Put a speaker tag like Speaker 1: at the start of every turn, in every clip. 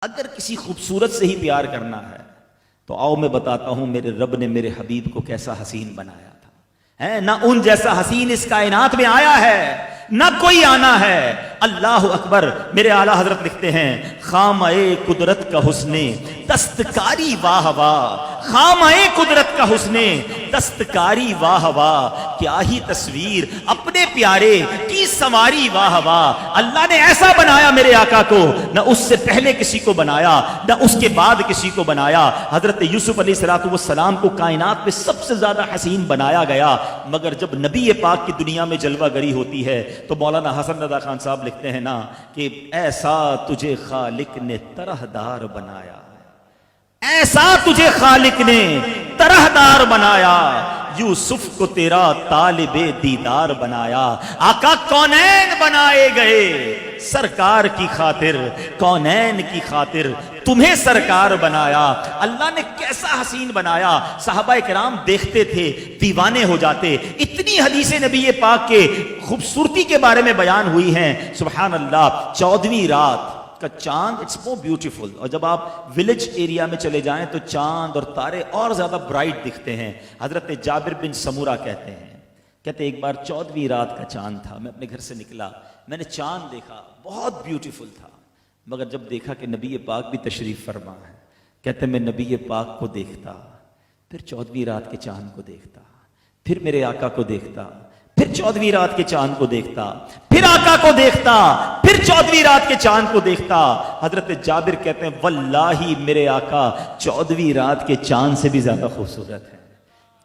Speaker 1: اگر کسی خوبصورت سے ہی پیار کرنا ہے تو آؤ میں بتاتا ہوں میرے رب نے میرے حبیب کو کیسا حسین بنایا تھا. نہ ان جیسا حسین اس کائنات میں آیا ہے نہ کوئی آنا ہے. اللہ اکبر. میرے اعلیٰ حضرت لکھتے ہیں خامہ قدرت کا حسن دستکاری واہ واہ، خامہ قدرت کا حسن دستکاری واہ واہ، کیا ہی تصویر اپنے پیارے کی سنواری واہ واہ. اللہ نے ایسا بنایا میرے آقا کو، نہ اس سے پہلے کسی کو بنایا نہ اس کے بعد کسی کو بنایا. حضرت یوسف علیہ السلام کو کائنات میں سب سے زیادہ حسین بنایا گیا، مگر جب نبی پاک کی دنیا میں جلوہ گری ہوتی ہے تو مولانا حسن رضا خان صاحب لکھتے ہیں نا کہ ایسا تجھے خالق نے طرح دار بنایا، ایسا تجھے خالق نے طرح دار بنایا، یوسف کو تیرا طالب دیدار بنایا. آقا کونین بنائے گئے سرکار کی خاطر، کونین کی خاطر تمہیں سرکار بنایا. اللہ نے کیسا حسین بنایا. صحابہ کرام دیکھتے تھے دیوانے ہو جاتے. اتنی حدیثیں نبی پاک کے خوبصورتی کے بارے میں بیان ہوئی ہیں. سبحان اللہ. 14ویں رات کا چاند اٹس مور بیوٹیفل. اور جب آپ ولیج ایریا میں چلے جائیں تو چاند اور تارے اور زیادہ برائٹ دکھتے ہیں. حضرت جابر بن سمورہ کہتے ہیں ایک بار 14ویں رات کا چاند تھا، میں اپنے گھر سے نکلا، میں نے چاند دیکھا، بہت بیوٹیفل تھا، مگر جب دیکھا کہ نبی پاک بھی تشریف فرما ہے، کہتے میں نبی پاک کو دیکھتا، پھر 14ویں رات کے چاند کو دیکھتا، پھر میرے آقا کو دیکھتا، پھر 14ویں رات کے چاند کو دیکھتا، پھر آقا کو دیکھتا، پھر 14ویں رات کے چاند کو دیکھتا. حضرت جابر کہتے ہیں واللہ میرے آقا 14ویں رات کے چاند سے بھی زیادہ خوبصورت ہے.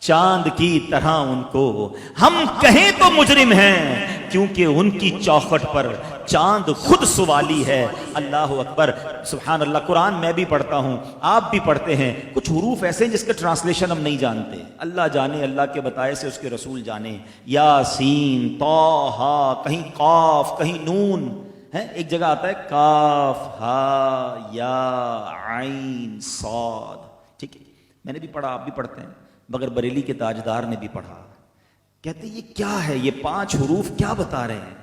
Speaker 1: چاند کی طرح ان کو ہم کہیں تو مجرم ہیں، کیونکہ ان کی چوکھٹ پر چاند خود سوالی ہے. اللہ اکبر. سبحان اللہ. قرآن میں بھی پڑھتا ہوں، آپ بھی پڑھتے ہیں. کچھ حروف ایسے ہیں جس کا ٹرانسلیشن ہم نہیں جانتے، اللہ جانے، اللہ کے بتائے سے اس کے رسول جانے. یاسین، طٰہٰ، کہیں قاف، کہیں نون ہے، ایک جگہ آتا ہے کاف ہا یا عین صاد. ٹھیک ہے، میں نے بھی پڑھا، آپ بھی پڑھتے ہیں، مگر بریلی کے تاجدار نے بھی پڑھا. کہتے ہیں یہ کیا ہے، یہ 5 حروف کیا بتا رہے ہیں؟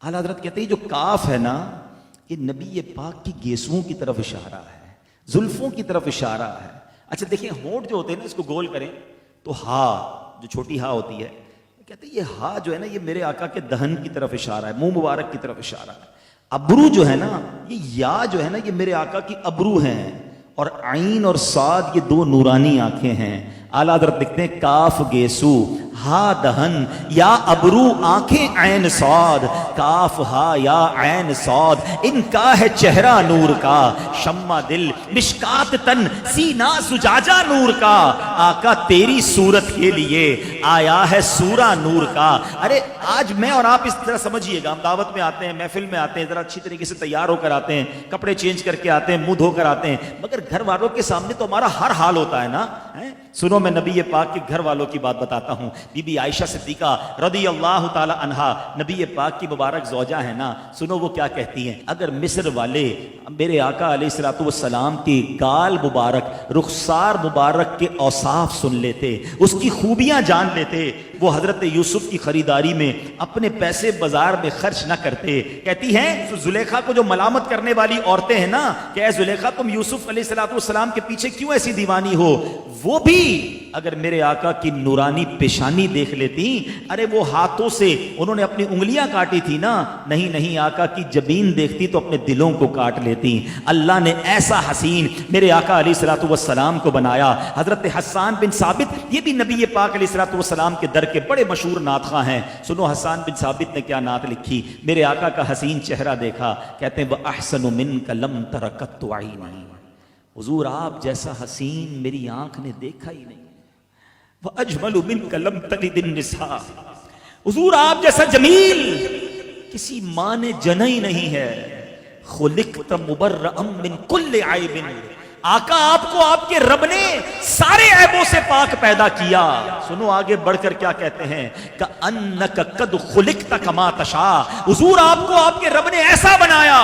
Speaker 1: اعلیٰ حضرت کہتے ہیں جو کاف ہے نا، یہ نبی پاک کی گیسوؤں کی طرف اشارہ ہے، زلفوں کی طرف اشارہ ہے. اچھا دیکھیں ہونٹ جو ہوتے ہیں نا، اس کو گول کریں تو ہا، جو چھوٹی ہا ہوتی ہے، کہتے ہیں یہ ہا جو ہے نا، یہ میرے آقا کے دہن کی طرف اشارہ ہے، منہ مبارک کی طرف اشارہ ہے. ابرو جو ہے نا، یہ یا جو ہے نا، یہ میرے آقا کی ابرو ہیں، اور عین اور صاد یہ 2 نورانی آنکھیں ہیں. اعلیٰ حضرت لکھتے ہیں کاف گیسو، ہا دہن، یا ابرو آنکھیں عین صاد، کاف ہا یا عین صاد، ان کا ہے چہرہ نور کا، شمع دل مشکات تن، سینہ زجاجہ نور کا. آقا تیری صورت کے لیے آیا ہے سورہ نور کا. ارے آج میں اور آپ اس طرح سمجھیے گا، ہم دعوت میں آتے ہیں، محفل میں آتے ہیں، ذرا اچھی طریقے سے تیار ہو کر آتے ہیں، کپڑے چینج کر کے آتے ہیں، منہ دھو کر آتے ہیں، مگر گھر والوں کے سامنے تو ہمارا ہر حال ہوتا ہے نا. سنو میں نبی پاک کے گھر والوں کی بات بتاتا ہوں. بی بی عائشہ صدیقہ رضی اللہ تعالی عنہا نبی پاک کی مبارک زوجہ ہے نا. سنو وہ کیا کہتی ہیں. اگر مصر والے میرے آقا علیہ الصلوۃ والسلام کی گال مبارک، رخسار مبارک کے اوصاف سن لیتے، اس کی خوبیاں جان لیتے، وہ حضرت یوسف کی خریداری میں اپنے پیسے بازار میں خرچ نہ کرتے. کہتی ہیں زلیخا کو جو ملامت کرنے والی عورتیں ہیں نا کہ اے زلیخا تم یوسف علیہ الصلوۃ والسلام کے پیچھے کیوں ایسی دیوانی ہو، وہ بھی اگر میرے آقا کی نورانی پیشانی دیکھ لیتی، ارے وہ ہاتھوں سے انہوں نے اپنی انگلیاں کاٹی تھی نا، نہیں آقا کی جبین دیکھتی تو اپنے دلوں کو کاٹ لیتی. اللہ نے ایسا حسین میرے آقا علیہ الصلوۃ والسلام کو بنایا. حضرت حسان بن ثابت یہ بھی نبی پاک علیہ الصلوۃ والسلام کے در کے بڑے مشہور نعت خواں ہیں. سنو حسان بن ثابت نے کیا نعت لکھی. میرے آقا کا حسین چہرہ دیکھا، کہتے ہیں وَأَحْسَنُ مِنْكَ لَمْ تَرَ قَطُّ عَيْنِي. حضور آپ جیسا حسین میری آنکھ نے دیکھا ہی نہیں. وَأَجْمَلُ مِنْكَ لَمْ تَلِدِ النِّسَاءُ. حضور آپ جیسا جمیل کسی ماں نے جنا ہی نہیں ہے. خُلِقْتَ مُبَرَّأً مِنْ كُلِّ عَيْبٍ. آقا آپ کو آپ کے رب نے سارے عیبوں سے پاک پیدا کیا. سنو آگے بڑھ کر کیا کہتے ہیں. کَأَنَّكَ قَدْ خُلِقْتَ كَمَا تَشَاءُ. حضور آپ کو آپ کے رب نے ایسا بنایا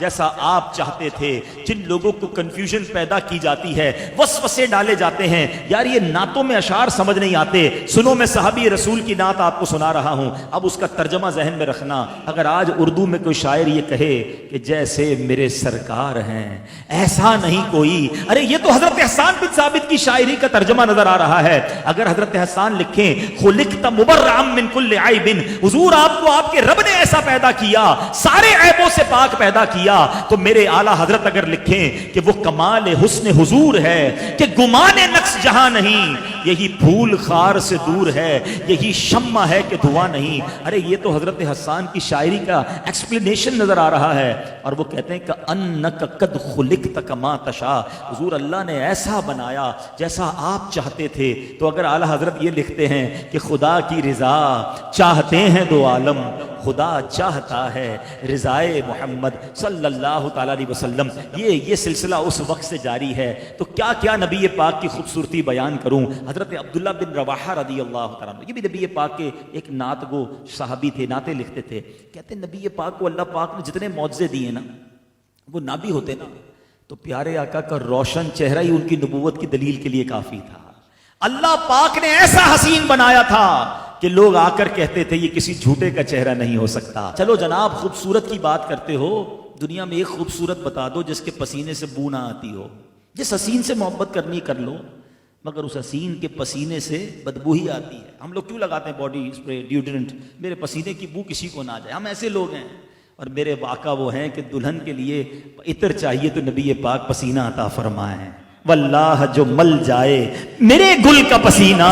Speaker 1: جیسا آپ چاہتے تھے. جن لوگوں کو کنفیوژن پیدا کی جاتی ہے, وسوسے ڈالے جاتے ہیں, یار یہ نعتوں میں اشعار سمجھ نہیں آتے, سنو میں صحابی رسول کی نعت آپ کو سنا رہا ہوں, اب اس کا ترجمہ ذہن میں رکھنا. اگر آج اردو میں کوئی شاعر یہ کہے کہ جیسے میرے سرکار ہیں ایسا نہیں کوئی, ارے یہ تو حضرت حسان بن ثابت کی شاعری کا ترجمہ نظر آ رہا ہے. اگر حضرت حسان لکھیں خلقت مبرعا من کل عیب, حضور آپ کو آپ کے رب نے ایسا پیدا کیا, سارے عیبوں سے پاک پیدا کیا, تو میرے اعلیٰ حضرت اگر لکھیں کہ وہ کمال حسن حضور ہے کہ گمان نقص جہاں نہیں, یہی پھول خار سے دور ہے, یہی شمع ہے کہ دھواں نہیں. ارے یہ تو حضرت حسان کی شاعری کا ایکسپلینیشن نظر آ رہا ہے. اور وہ کہتے ہیں کہ انک قد خلقت کما تشاء, حضور اللہ نے ایسا بنایا جیسا آپ چاہتے تھے. تو اگر اعلیٰ حضرت یہ لکھتے ہیں کہ خدا کی رضا چاہتے ہیں دو عالم, خدا چاہتا ہے رضائے محمد صلی اللہ تعالی علیہ وسلم, یہ سلسلہ اس وقت سے جاری ہے. تو کیا کیا نبی پاک کی خوبصورتی بیان کروں. حضرت عبداللہ بن رواحہ رضی اللہ تعالیٰ عنہ, یہ بھی نبی پاک کے ایک نعت گو صحابی تھے, نعتیں لکھتے تھے. کہتے ہیں نبی پاک کو اللہ پاک نے جتنے معجزے دیے نا, وہ نہ بھی ہوتے نا تو پیارے آقا کا روشن چہرہ ہی ان کی نبوت کی دلیل کے لیے کافی تھا. اللہ پاک نے ایسا حسین بنایا تھا کہ لوگ آ کر کہتے تھے یہ کسی جھوٹے کا چہرہ نہیں ہو سکتا. چلو جناب خوبصورت کی بات کرتے ہو, دنیا میں ایک خوبصورت بتا دو جس کے پسینے سے بو نہ آتی ہو. جس حسین سے محبت کرنی کر لو, مگر اس حسین کے پسینے سے بدبو ہی آتی ہے. ہم لوگ کیوں لگاتے ہیں باڈی اسپرے, ڈیوڈرنٹ, میرے پسینے کی بو کسی کو نہ جائے. ہم ایسے لوگ ہیں. اور میرے آقا وہ ہیں کہ دلہن کے لیے عطر چاہیے تو نبی پاک پسینہ عطا فرمائیں. واللہ جو مل جائے میرے گل کا پسینہ,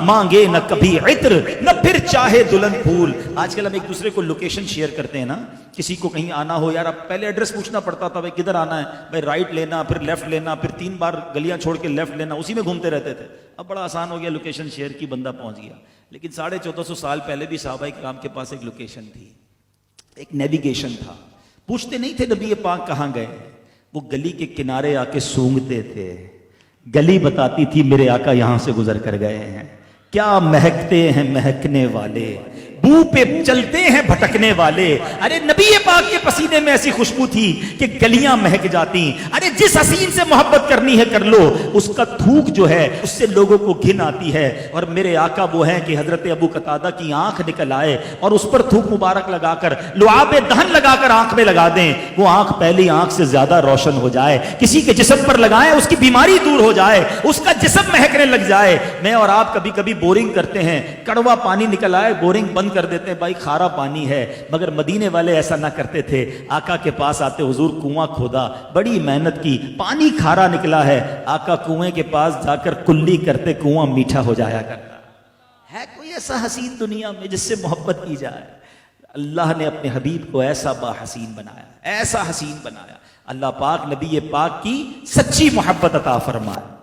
Speaker 1: مانگے نہ کبھی عطر نہ پھر چاہے دلہن پھول. آج کل ہم ایک دوسرے کو لوکیشن شیئر کرتے ہیں نا, کسی کو کہیں آنا ہو, یار اب پہلے ایڈریس پوچھنا پڑتا تھا, بھائی کدھر آنا ہے, بھائی رائٹ لینا, پھر لیفٹ لینا, پھر 3 بار گلیاں چھوڑ کے لیفٹ لینا, اسی میں گھومتے رہتے تھے. اب بڑا آسان ہو گیا, لوکیشن شیئر کی, بندہ پہنچ گیا. لیکن 1450 سال پہلے بھی صحابہ کرام کے پاس ایک لوکیشن تھی, ایک نیویگیشن تھا. پوچھتے نہیں تھے نبی پاک کہاں گئے, وہ گلی کے کنارے آ کے سونگتے تھے, گلی بتاتی تھی میرے آقا یہاں سے گزر کر گئے ہیں. کیا مہکتے ہیں مہکنے والے, بو پہ چلتے ہیں بھٹکنے والے. ارے نبی پاک کے پسینے میں ایسی خوشبو تھی کہ گلیاں مہک جاتی. ارے جس حسین سے محبت کرنی ہے کر لو, اس کا تھوک جو ہے اس سے لوگوں کو گھن آتی ہے. اور میرے آقا وہ ہیں کہ حضرت ابو قتادہ کی آنکھ نکل آئے اور اس پر تھوک مبارک لگا کر, لعاب دہن لگا کر آنکھ میں لگا دیں, وہ آنکھ پہلی آنکھ سے زیادہ روشن ہو جائے. کسی کے جسم پر لگائیں, اس کی بیماری دور ہو جائے, اس کا جسم مہکنے لگ جائے. میں اور آپ کبھی کبھی بورنگ کرتے ہیں, کڑوا پانی نکل آئے, بورنگ بند کر دیتے ہیں, بھائی کھارا پانی ہے. مگر مدینے والے ایسا نہ کرتے تھے. آقا کے پاس آتے, حضور کنواں کھودا, بڑی محنت کی, پانی کھارا نکلا ہے. آقا کنویں کے پاس جا کر کلی کرتے, کنواں میٹھا ہو جایا کرتا. ہے کوئی ایسا حسین دنیا میں جس سے محبت کی جائے؟ اللہ نے اپنے حبیب کو ایسا با حسین بنایا, ایسا حسین بنایا. اللہ پاک نبی پاک کی سچی محبت عطا فرمائے.